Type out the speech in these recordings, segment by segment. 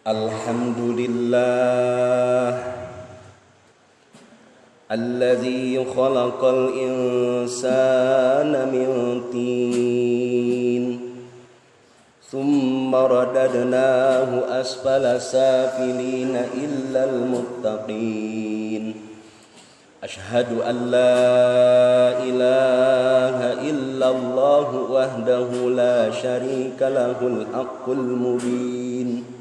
Alhamdulillah alladzi khalaqal insana min tin thumma radadnahu asfala safilina illal muttaqin ashhadu an la ilaha illallah wahdahu la syarika lahul haqqul mubin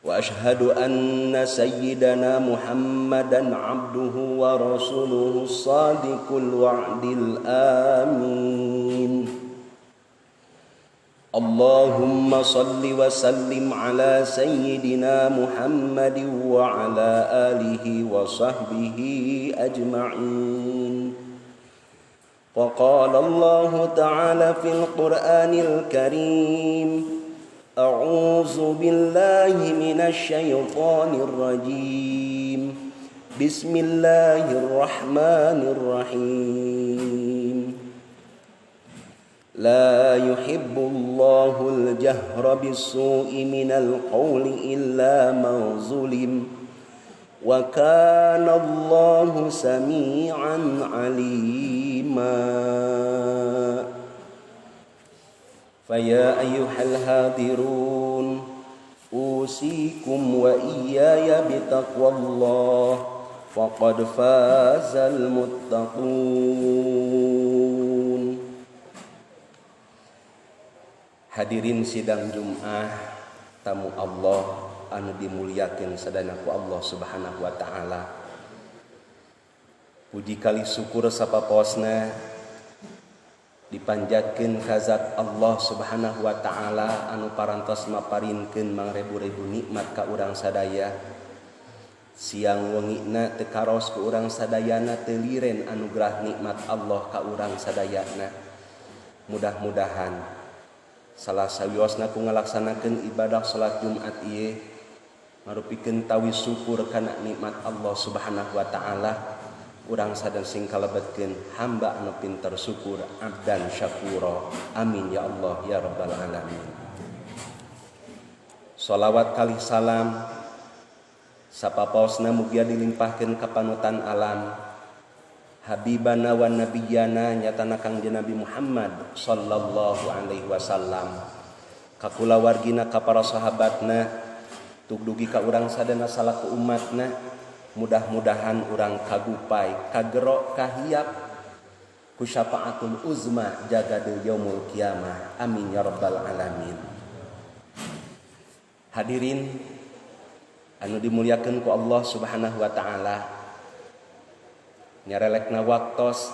wa ashhadu anna sayyidana Muhammadan abduhu wa rasuluhu sadiqul wa'dil amin. Allahumma salli wa sallim ala sayyidina Muhammadin wa ala alihi wa sahbihi ajma'in. Wa qala Allah ta'ala fil Qur'anil Karim A'udzu billahi minasy syaithanir rajim. Bismillahirrahmanirrahim. La yuhibbullahul jahra bis-su'i minal qawli illa man zulim. Wa kana Allahu samii'an 'alima. Faya ayyuhal hadirun usikum wa iyaya bitaqwallah faqad fazal muttaqun. Hadirin sidang Jum'ah tamu Allah anu dimuliakeun sadana ku Allah Subhanahu wa taala. Puji kali syukur sapaposna dipanjatkeun ka zat Allah Subhanahu wa taala anu parantos maparinkeun mangrebu-rebu nikmat ka urang sadaya. Siang wengina teu karos ku urang sadayana teu liren anugerah nikmat Allah ka urang sadayana. Mudah-mudahan salah sawiosna ku ngalaksanakeun ibadah salat Jumat ieu marupikeun tawi syukur kana nikmat Allah Subhanahu wa taala. Urang sadang sing kalebetkeun hamba anu pinter syukur abdan syakura. Amin ya Allah ya rabbal alamin. Shalawat kalih salam sapapaosna mugia dilimpahkeun ka panutan alam habibana wa nabiyana nyatana Kangjeng Nabi Muhammad sallallahu alaihi wasallam, ka kulawargina ka para sahabatna tug dugi ka urang sadana salaku umatna. Mudah-mudahan urang kagupai kagero kahiap ku syafaatul uzma jagadil yaumul qiyamah. Amin ya rabbal alamin. Hadirin anu dimuliakeun ku Allah Subhanahu wa taala, nyarelekna waktos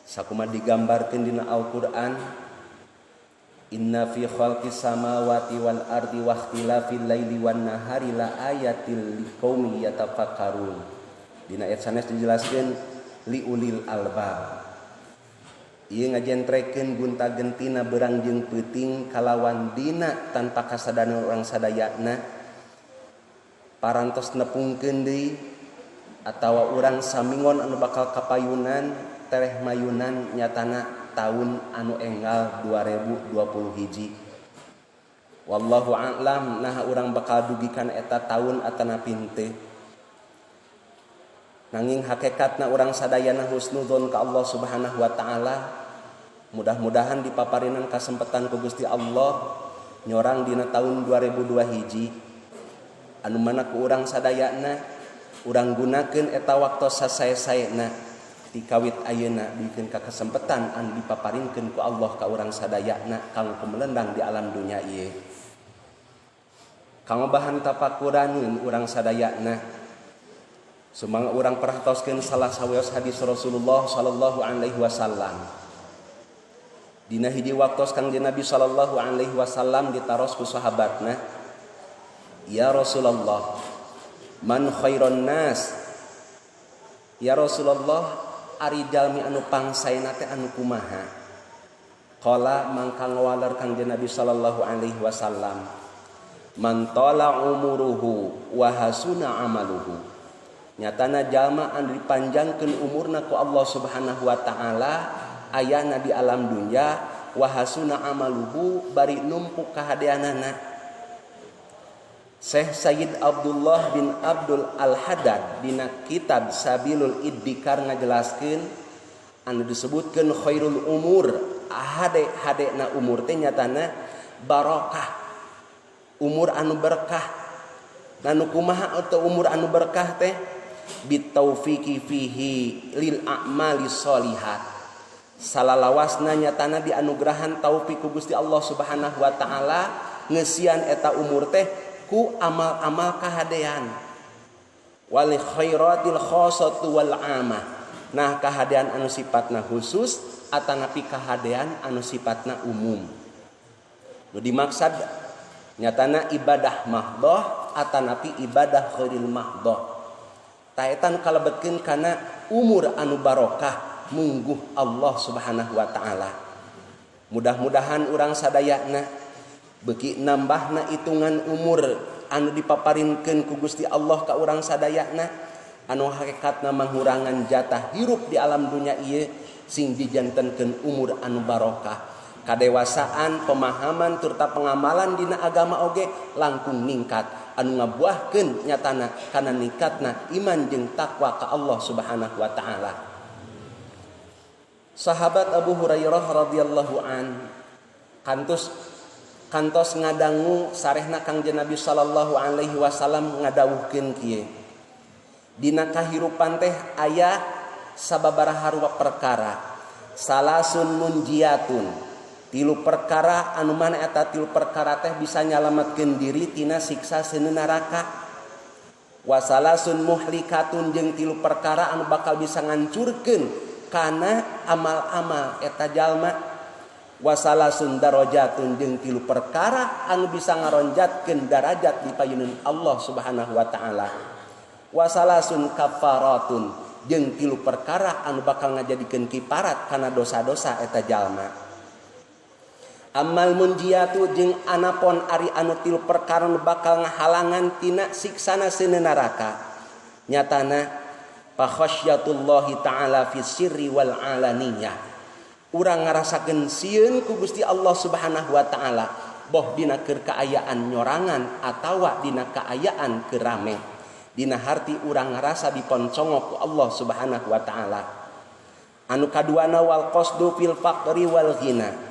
sakumaha digambarkeun dina Al-Qur'an, inna fi khalqis samawati wal ardi wa ikhtilafil laili wan nahari la ayatil liqaumi yatafakkarun. Dina ayat sanes dijelaskeun liulil albab. Ieu ngajentrekeun gunta-gentina beurang jeung peuting kalawan dina tanpa kasadaran urang sadayana parantos nepungkeun deui atawa urang samingon anu bakal kapayunan tereh mayunan nyatana tahun anu enggal 2021. Wallahu a'lam nah urang bakal dugikan eta tahun atanapi teu. Nanging hakikatna urang sadayana husnudzon ka Allah Subhanahu wa taala. Mudah-mudahan dipaparinan kasempatan ku Gusti Allah nyorang dina tahun 2002 anu mana ku urang sadayana urang gunakeun eta waktos sasae-saena dikawit ayeuna dikeun ka kasempatan anu dipaparinkeun ku Allah ka urang sadayana kanggo kumelendang di alam dunya ieu. Kanggo bahan tapakurankeun urang sadayana sumangga urang perhatoskeun salah saweos hadis Rasulullah sallallahu alaihi wasallam. Dina hiji waktos Kangjeng Nabi sallallahu alaihi wasallam ditaros ku sahabatna, "Ya Rasulullah, man khairon nas?" Ya Rasulullah, ari jalmi anu pangsaena teh anu kumaha? Qala mangka ngawaler Kangjeng Nabi sallallahu alaihi wasallam, "Man tala umuruhu wa hasuna amaluhu." Nyatana jalma anu dipanjangkeun umurna ku Allah Subhanahu wa taala ayana di alam dunya wa hasuna amaluhu bari numpuk kahadeanana. Syekh Sayyid Abdullah bin Abdul Al-Haddad dina kitab Sabilul Iddikar ngajelaskeun anu disebutkeun khairul umur hade-hadena umur teh nyatana barokah, umur anu berkah. Anu kumaha atau umur anu berkah teh bitaufiqi fihi lil a'mali sholihat. Salalawasna nyatana dianugrahan taufik ku Gusti Allah Subhanahu wa taala ngeusian eta umur teh ku amal-amal kahadean. Wal khairatil khassatu wal amah. Nah, kahadean anu sifatna khusus atanapi kahadean anu sifatna umum. Nu dimaksud nyatana ibadah mahdhah atanapi ibadah ghairil mahdhah. Taetan kalebetkeun kana umur anu barokah mungguh Allah Subhanahu wa taala. Mudah-mudahan urang sadayana beuki nambahna hitungan umur anu dipaparinkeun ku Gusti Allah ka urang sadayana anu hakikatna manghurangan jatah hirup di alam dunia ieu sing dijantenkeun umur anu barokah. Kadewasaan, pemahaman serta pengamalan dina agama oge langkung ningkat anu ngabuahkeun nyatana kana ningkatna iman jeung takwa ka Allah Subhanahu wa taala. Sahabat Abu Hurairah radhiyallahu an kantos ngadangu sarehna Kangjeng Nabi sallallahu alaihi wasallam ngadawuhkeun kieu. Dina kahirupan teh aya sababaraha rupa perkara. Salasun munjiatun. Tilu perkara anu mana eta tilu perkara teh bisa nyalametkeun diri tina siksa seuneu neraka. Wasalasun muhlikatun jeung tilu perkara anu bakal bisa ngancurkeun kana amal-amal eta jalma. Wasalasun darajatun jeung tilu perkara anu bisa ngaronjatkeun darajat di payeuneun Allah Subhanahu wa taala. Wasalasun kafaratun jeung tilu perkara anu bakal ngajadikeun kiparat kana dosa-dosa eta jalma. Amal munjiatu jeung anapun ari anu tilu perkara nu bakal ngahalangan tina siksana seuneu neraka. Nyatana fa khasyatullahi ta'ala fi sirri wal alaniyah. Urang ngarasakeun sieun ku Gusti Allah Subhanahu wa taala boh dina keur kaayaan nyorangan atawa dina kaayaan keur rame. Dina harti urang ngarasa diponcongok ku Allah Subhanahu wa taala. Anu kaduana wal qasdu fil faqri wal ghina.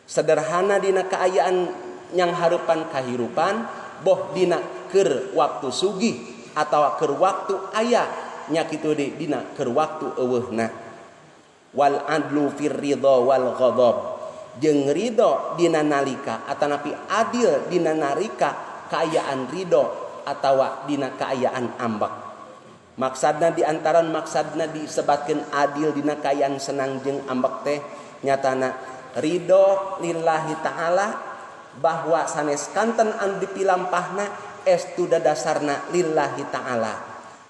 Sederhana dina kaayaan yang harupan kahirupan boh dina keur waktu sugih atawa keur waktu aya nya kitu deui dina keur waktu eueuhna. Wal adlu fir ridha wal ghadab jeung ridho dina nalika atanapi adil dina narika kaayaan ridho atawa dina kaayaan ambek. Maksudna di antaran maksudna disebatkeun adil dina kaayaan senang jeung ambek teh nyatana ridho lillahi ta'ala bahwa sanes kanten anu dipilampahna estu dadasarna lillahi ta'ala.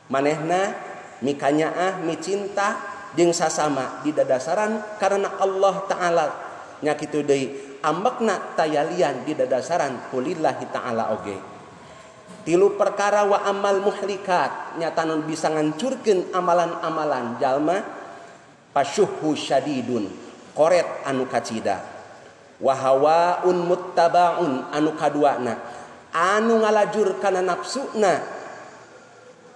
Manehna mikanyaah micinta jeung sasama di dadasaran karena Allah ta'ala nya kitu deui ambekna tayalian di dadasaran ku lillahi ta'ala oge. Tilu perkara wa amal muhlikat nyata nu bisa ngancurkeun amalan-amalan jalma pasyuhu syadidun koret anu kacida wa hawaun muttabaun anu kaduana anu ngalajur kana nafsuna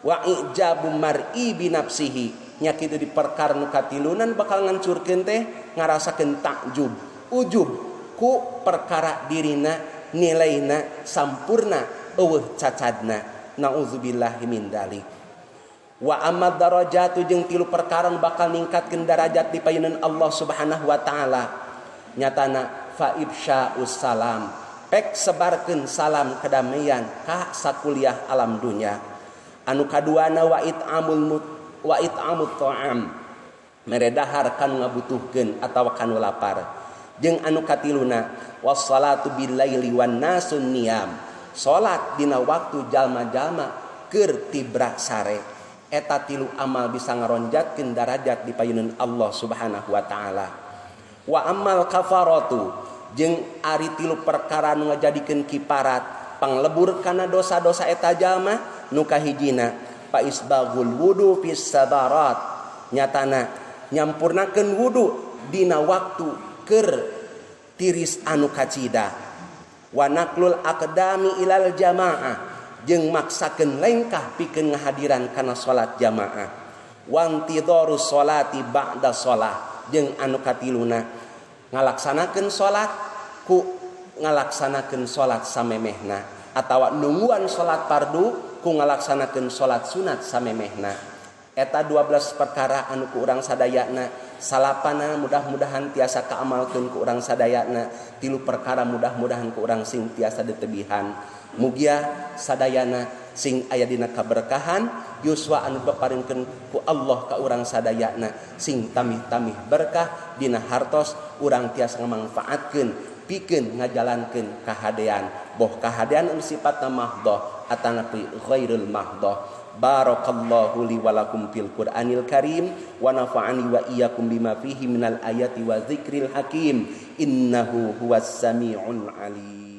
wa ijabu mar'i bi nafsihi nya kitu di perkara nu katilunan bakal ngancurkeun teh ngarasakeun takjub ujub ku perkara dirina nilaina sampurna eueuh cacadna naudzubillahi min dzalik. Wa amad darajatu jeung tilu perkara bakal ningkatkeun darajat di payeuneun Allah Subhanahu wa taala. Nyatana fa ifsya'us salam, pek sebarkeun salam kedamaian ka sakuliah alam dunya. Anu kaduana wa it'amut ta'am, mere dahar kanu ngabutuhkeun atawa kanu lapar. Jeung anu katiluna wassalatu bil laili wan nasun niyam, salat dina waktu jalma-jalma keur tibra sare. Eta tilu amal bisa ngaronjatkeun darajat di payeuneun Allah Subhanahu wa taala. Wa amal kafaratu jeung ari tilu perkara nu ngajadikeun kiparat panglebur kana dosa-dosa eta jalma nu kahijina fa isbaghul wudu fis sabarat nyatana nyampurnakeun wudu dina waktu keur tiris anu kacida. Wa naqlul aqdami ilal jamaah jeung maksakeun lengkah pikeun ngahadiran kana salat jamaah. Wantidharu sholati ba'da shalah jeung anu katiluna ngalaksanakeun salat ku ngalaksanakeun salat samemehna atawa nungguan salat fardu ku ngalaksanakeun salat sunat samemehna. Eta 12 perkara anu ku urang sadayana salapana mudah-mudahan tiasa kaamalkeun ku urang sadayana. 3 perkara mudah-mudahan ku urang sing tiasa ditebihan. Mugia sadayana sing aya dina kaberkahan yuswa anu paparingkeun ku Allah ka urang sadayana sing tamih-tamih berkah dina hartos urang tiasa ngamangfaatkeun pikeun ngajalankeun kahadean boh kahadean anu sifatna mahdhah atanapi ghairul mahdhah. Barakallahu li wa lakum fil Qur'anil Karim wa nafa'ani wa iyyakum bima fihi minal ayati wa dzikril hakim innahu huwas samiul alim.